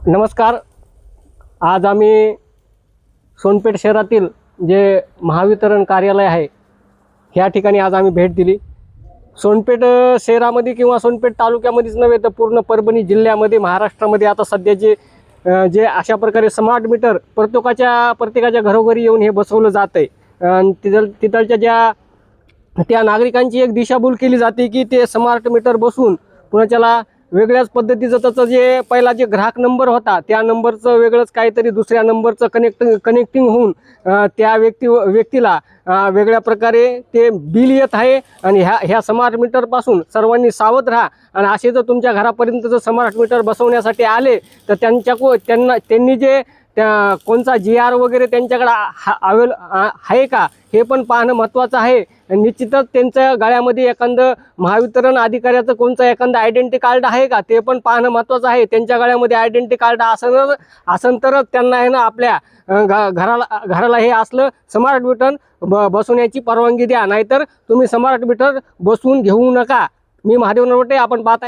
नमस्कार। आज आम्ही सोनपेठ शहरातील जे महावितरण कार्यालय आहे ह्या ठिकाणी आज आम्ही भेट दिली। सोनपेठ शहरामध्ये किंवा सोनपेठ तालुक्यामध्येच नव्हे तर पूर्ण परभणी जिल्ह्यामध्ये महाराष्ट्रामध्ये आता सध्याचे जे अशा प्रकारे स्मार्ट मीटर प्रत्येकाच्या घरोघरी येऊन हे बसवलं जात आहे। तिथलच्या त्या नागरिकांची एक दिशाभूल केली जाते की ते स्मार्ट मीटर बसून पुन्हा त्याला वेगळ्याच पद्धतीचं त्याचं जे पहिला जे ग्राहक नंबर होता त्या नंबरचं वेगळंच काहीतरी दुसऱ्या नंबरचं कनेक्टिंग होऊन त्या व्यक्तीला वेगळ्या प्रकारे ते बिल येत आहे। आणि ह्या स्मार्ट मीटरपासून सर्वांनी सावध राहा। आणि असे जर तुमच्या घरापर्यंत जर स्मार्ट मीटर बसवण्यासाठी आले तर त्यांनी जे त्या कोणता GR वगैरे त्यांच्याकडे आहे का हे पण पाहणं महत्त्वाचं आहे। निश्चितच त्यांच्या गळ्यामध्ये एखादं महावितरण अधिकाऱ्याचं कोणतं एखादं आयडेंटिटी कार्ड आहे का ते पण पाहणं महत्त्वाचं आहे। त्यांच्या गळ्यामध्ये आयडेंटिटी कार्ड असेल तरच त्यांना आहे ना आपल्या घराला हे असलं स्मार्ट मीटर बसवण्याची परवानगी द्या, नाहीतर तुम्ही स्मार्ट मीटर बसवून घेऊ नका। मी महादेव नरोटे, आपण पाहताय